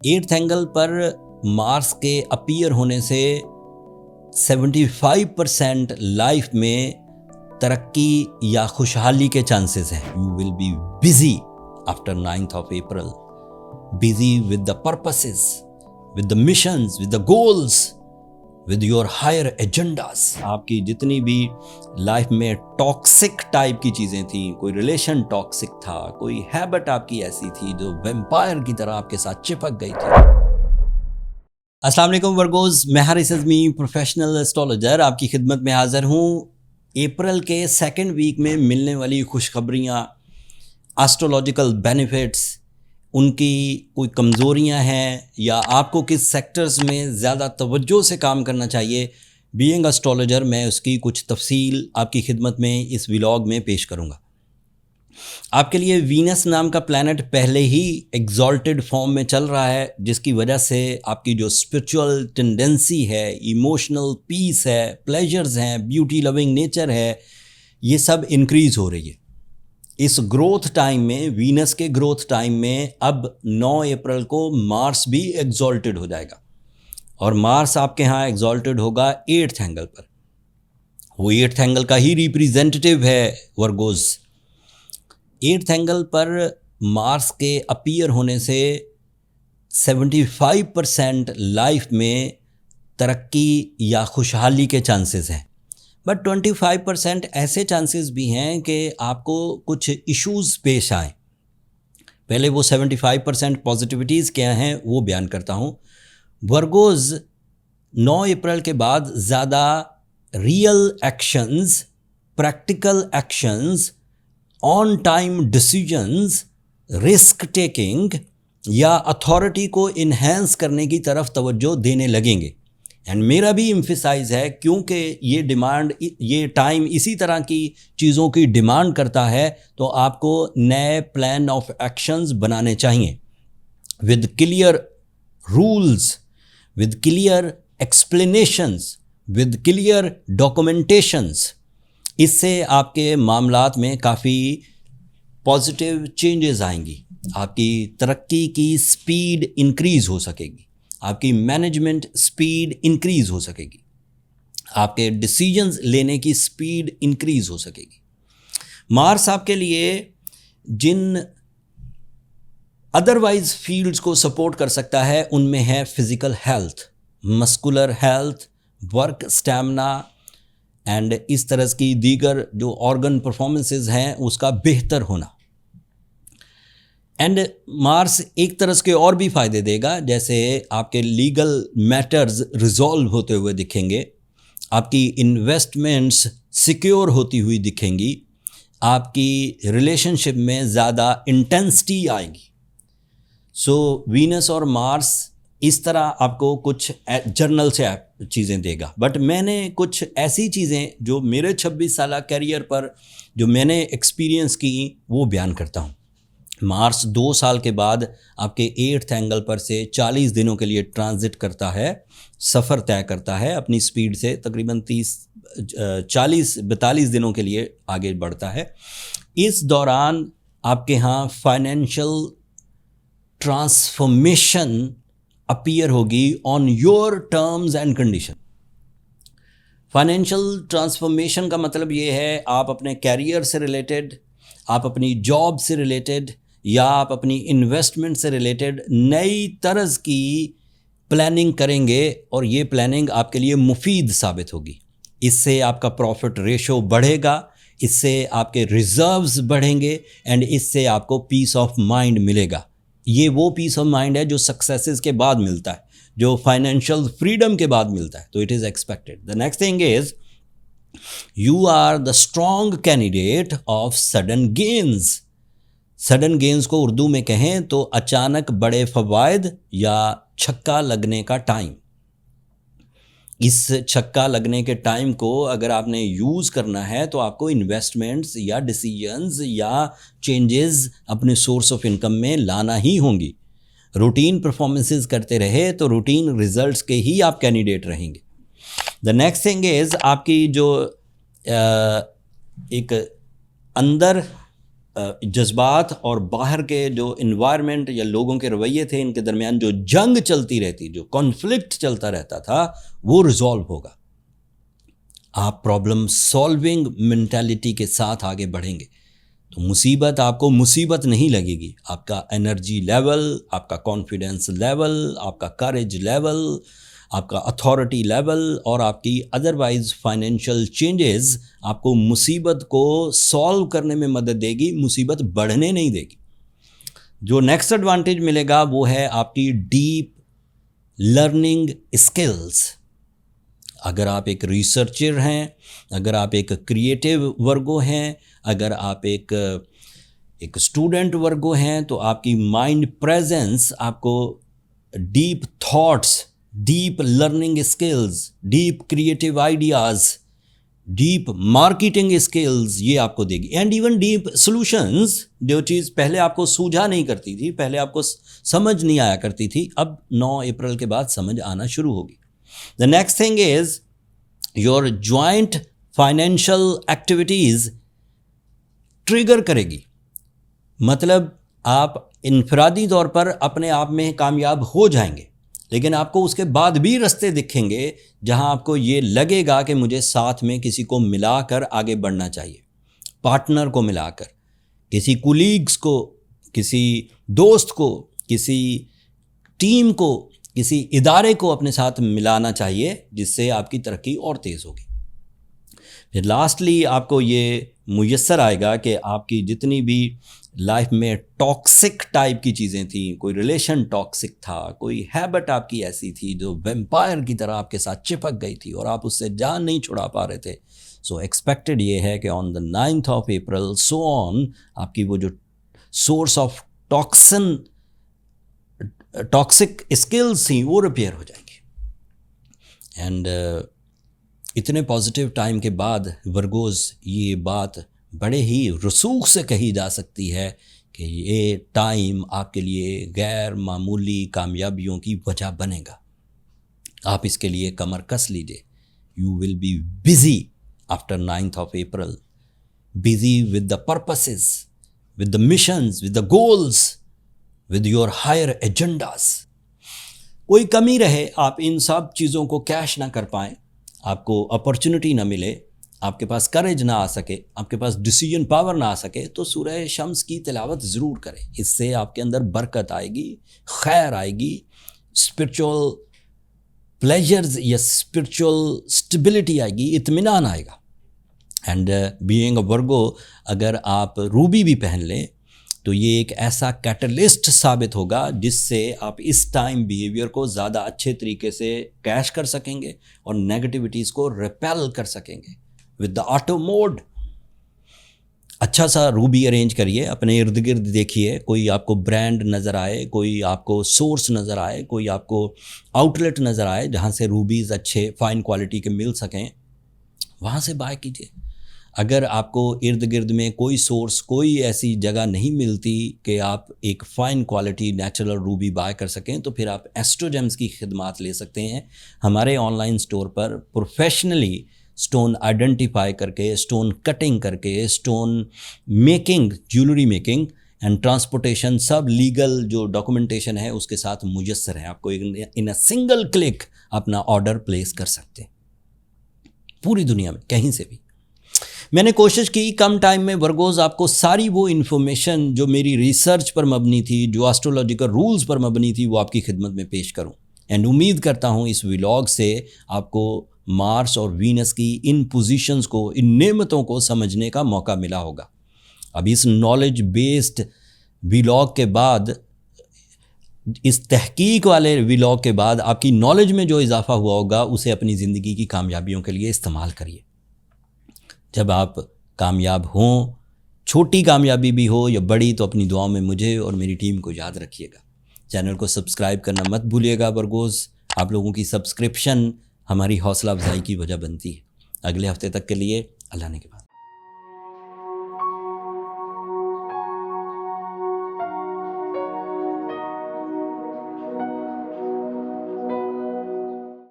8th angle पर Mars के appear होने से 75% लाइफ में तरक्की या खुशहाली के चांसेस हैं। You will be busy after 9th of April, busy with the purposes, with the missions, with the goals, with your higher agendas. आपकी जितनी भी लाइफ में टॉक्सिक टाइप की चीज़ें थी, कोई रिलेशन टॉक्सिक था, कोई हैबिट आपकी ऐसी थी जो वैम्पायर की तरह आपके साथ चिपक गई थी। अस्सलाम वालेकुम वर्गोज़, मैं हारिस अज़मी प्रोफेशनल एस्ट्रोलॉजर आपकी खिदमत में हाज़िर हूँ। अप्रैल के सेकंड वीक में मिलने वाली खुशखबरियाँ, एस्ट्रोलॉजिकल बेनिफिट्स, उनकी कोई कमज़ोरियाँ हैं या आपको किस सेक्टर्स में ज़्यादा तवज्जो से काम करना चाहिए, बीइंग एस्ट्रोलॉजर मैं उसकी कुछ तफसील आपकी खिदमत में इस व्लॉग में पेश करूँगा। आपके लिए वीनस नाम का प्लैनेट पहले ही एग्जॉल्टेड फॉर्म में चल रहा है, जिसकी वजह से आपकी जो स्पिरिचुअल टेंडेंसी है, इमोशनल पीस है, प्लेजर्स हैं, ब्यूटी लविंग नेचर है, ये सब इंक्रीज़ हो रही है। इस ग्रोथ टाइम में, वीनस के ग्रोथ टाइम में अब 9 अप्रैल को मार्स भी एग्जॉल्टेड हो जाएगा और मार्स आपके यहाँ एग्जॉल्टेड होगा 8th एंगल पर। वो 8th एंगल का ही रिप्रेजेंटेटिव है वर्गोज़। 8th एंगल पर मार्स के अपीयर होने से 75% लाइफ में तरक्की या खुशहाली के चांसेस हैं, बट 25% ऐसे चांसेस भी हैं कि आपको कुछ इश्यूज़ पेश आएँ। पहले वो 75% पॉजिटिविटीज़ क्या हैं वो बयान करता हूँ। वर्गोज़ 9 अप्रैल के बाद ज़्यादा real actions, practical actions, on time decisions, risk taking या अथॉरिटी को इन्हेंस करने की तरफ तवज्जो देने लगेंगे। एंड मेरा भी एम्फसाइज है, क्योंकि ये टाइम इसी तरह की चीज़ों की डिमांड करता है, तो आपको नए प्लान ऑफ एक्शंस बनाने चाहिए with clear rules, with clear explanations, with clear documentations. इससे आपके मामलात में काफ़ी पॉजिटिव चेंजेस आएंगी, आपकी तरक्की की स्पीड इंक्रीज़ हो सकेगी, आपकी मैनेजमेंट स्पीड इंक्रीज़ हो सकेगी, आपके डिसीजंस लेने की स्पीड इंक्रीज़ हो सकेगी। मार्स आपके लिए जिन अदरवाइज फील्ड्स को सपोर्ट कर सकता है उनमें है physical health, muscular health, work stamina and इस तरह की दीगर जो ऑर्गन परफॉर्मेंसेस हैं उसका बेहतर होना। एंड मार्स एक तरह के और भी फ़ायदे देगा, जैसे आपके लीगल मैटर्स रिजॉल्व होते हुए दिखेंगे, आपकी इन्वेस्टमेंट्स सिक्योर होती हुई दिखेंगी, आपकी रिलेशनशिप में ज़्यादा इंटेंसिटी आएगी। सो वीनस और मार्स इस तरह आपको कुछ जर्नल से चीज़ें देगा, बट मैंने कुछ ऐसी चीज़ें जो मेरे 26 साल कैरियर पर जो मैंने एक्सपीरियंस की वो बयान करता हूँ। मार्स 2 साल के बाद आपके 8th एंगल पर से 40 दिनों के लिए ट्रांजिट करता है, सफ़र तय करता है अपनी स्पीड से, तकरीबन 40-42 दिनों के लिए आगे बढ़ता है। इस दौरान आपके यहाँ फाइनेंशियल ट्रांसफॉर्मेशन अपीयर होगी on your terms and condition. Financial transformation का मतलब ये है, आप अपने कैरियर से रिलेटेड, आप अपनी जॉब से रिलेटेड या आप अपनी इन्वेस्टमेंट से रिलेटेड नई तरह की प्लानिंग करेंगे और ये प्लानिंग आपके लिए मुफीद साबित होगी। इससे आपका प्रॉफिट रेशो बढ़ेगा, इससे आपके रिजर्व्स बढ़ेंगे एंड इससे आपको पीस ऑफ माइंड मिलेगा। ये वो पीस ऑफ माइंड है जो सक्सेसेस के बाद मिलता है, जो फाइनेंशियल फ्रीडम के बाद मिलता है, तो it is expected. The next thing is you are the strong candidate of sudden gains. Sudden gains को उर्दू में कहें तो अचानक बड़े फ़वायद या छक्का लगने का टाइम। इस छक्का लगने के टाइम को अगर आपने यूज़ करना है तो आपको इन्वेस्टमेंट्स या डिसीजंस या चेंजेस अपने सोर्स ऑफ इनकम में लाना ही होंगी। रूटीन परफॉर्मेंसेस करते रहे तो रूटीन रिजल्ट्स के ही आप कैंडिडेट रहेंगे। द नेक्स्ट थिंग इज़ आपकी जो एक अंदर जज्बात और बाहर के जो इन्वायरमेंट या लोगों के रवैये थे, इनके दरमियान जो जंग चलती रहती, जो कॉन्फ्लिक्ट चलता रहता था, वो रिजॉल्व होगा। आप प्रॉब्लम सॉल्विंग मेंटालिटी के साथ आगे बढ़ेंगे तो मुसीबत आपको मुसीबत नहीं लगेगी। आपका एनर्जी लेवल, आपका कॉन्फिडेंस लेवल, आपका करेज लेवल, आपका अथॉरिटी लेवल और आपकी अदरवाइज फाइनेंशियल चेंजेस आपको मुसीबत को सॉल्व करने में मदद देगी, मुसीबत बढ़ने नहीं देगी। जो नेक्स्ट एडवांटेज मिलेगा वो है आपकी डीप लर्निंग स्किल्स। अगर आप एक रिसर्चर हैं, अगर आप एक क्रिएटिव वर्गो हैं, अगर आप एक स्टूडेंट वर्गो हैं, तो आपकी माइंड प्रेजेंस आपको deep thoughts, deep learning skills, deep creative ideas, deep marketing skills ये आपको देगी, एंड इवन डीप सॉल्यूशंस। जो चीज़ पहले आपको सूझा नहीं करती थी, पहले आपको समझ नहीं आया करती थी, अब 9 अप्रैल के बाद समझ आना शुरू होगी। The next thing is your joint financial activities trigger करेगी। मतलब आप इनफरादी तौर पर अपने आप में कामयाब हो जाएंगे, लेकिन आपको उसके बाद भी रास्ते दिखेंगे जहां आपको ये लगेगा कि मुझे साथ में किसी को मिलाकर आगे बढ़ना चाहिए, पार्टनर को मिलाकर, किसी कुलीग्स को, किसी दोस्त को, किसी टीम को, किसी इदारे को अपने साथ मिलाना चाहिए, जिससे आपकी तरक्की और तेज़ होगी। फिर लास्टली आपको ये मुयस्सर आएगा कि आपकी जितनी भी लाइफ में टॉक्सिक टाइप की चीज़ें थी, कोई रिलेशन टॉक्सिक था, कोई हैबिट आपकी ऐसी थी जो वैम्पायर की तरह आपके साथ चिपक गई थी और आप उससे जान नहीं छुड़ा पा रहे थे, सो एक्सपेक्टेड ये है कि on the 9th of April so on आपकी वो जो सोर्स ऑफ टॉक्सिक स्किल्स थी वो रिपेयर हो जाएंगी। एंड इतने पॉजिटिव टाइम के बाद वर्गोज़ ये बात बड़े ही रसूख से कही जा सकती है कि ये टाइम आपके लिए गैर मामूली कामयाबियों की वजह बनेगा। आप इसके लिए कमर कस लीजिए। You will be busy after 9th of April, busy with the purposes, with the missions, with the goals, with your higher agendas. कोई कमी रहे, आप इन सब चीज़ों को कैश ना कर पाएँ, आपको अपॉर्चुनिटी ना मिले, आपके पास करेज ना आ सके, आपके पास डिसीजन पावर ना आ सके, तो सूरह शम्स की तिलावत ज़रूर करें। इससे आपके अंदर बरकत आएगी, खैर आएगी, स्पिरिचुअल प्लेजर्स या स्पिरिचुअल स्टेबिलिटी आएगी, इत्मीनान आएगा। एंड बीइंग अ वर्गो, अगर आप रूबी भी पहन लें तो ये एक ऐसा कैटलिस्ट साबित होगा जिससे आप इस टाइम बिहेवियर को ज़्यादा अच्छे तरीके से कैश कर सकेंगे और नेगेटिविटीज़ को रिपेल कर सकेंगे विद द ऑटो मोड। अच्छा सा रूबी अरेंज करिए, अपने इर्द गिर्द देखिए, कोई आपको ब्रांड नज़र आए, कोई आपको सोर्स नज़र आए, कोई आपको आउटलेट नज़र आए जहाँ से रूबीज़ अच्छे फाइन क्वालिटी के मिल सकें, वहाँ से बाय कीजिए। अगर आपको इर्द गिर्द में कोई सोर्स, कोई ऐसी जगह नहीं मिलती कि आप एक fine quality natural ruby buy कर सकें, तो फिर आप एस्ट्रोजेम्स की खिदमात ले सकते हैं। हमारे ऑनलाइन स्टोर पर प्रोफेशनली स्टोन आइडेंटिफाई करके, स्टोन कटिंग करके, stone making, jewellery making and transportation, सब लीगल जो डॉक्यूमेंटेशन है उसके साथ मुयस्सर है। आपको इन अ सिंगल क्लिक अपना ऑर्डर प्लेस कर सकते हैं पूरी दुनिया में कहीं से भी। मैंने कोशिश की कम टाइम में वर्गोज़ आपको सारी वो इन्फॉर्मेशन जो मेरी रिसर्च पर मबनी थी, जो एस्ट्रोलॉजिकल रूल्स पर मबनी थी, वो आपकी खिदमत में पेश करूं। एंड उम्मीद करता हूं इस व्लॉग से आपको मार्स और वीनस की इन पोजीशंस को, इन नेमतों को समझने का मौका मिला होगा। अब इस नॉलेज बेस्ड व्लॉग के बाद, इस तहकीक वाले व्लॉग के बाद आपकी नॉलेज में जो इजाफा हुआ होगा उसे अपनी ज़िंदगी की कामयाबियों के लिए इस्तेमाल करिए। जब आप कामयाब हों, छोटी कामयाबी भी हो या बड़ी, तो अपनी दुआओं में मुझे और मेरी टीम को याद रखिएगा। चैनल को सब्सक्राइब करना मत भूलिएगा वर्गोज़। आप लोगों की सब्सक्रिप्शन हमारी हौसला अफजाई की वजह बनती है। अगले हफ्ते तक के लिए अल्लाह ने के बाद।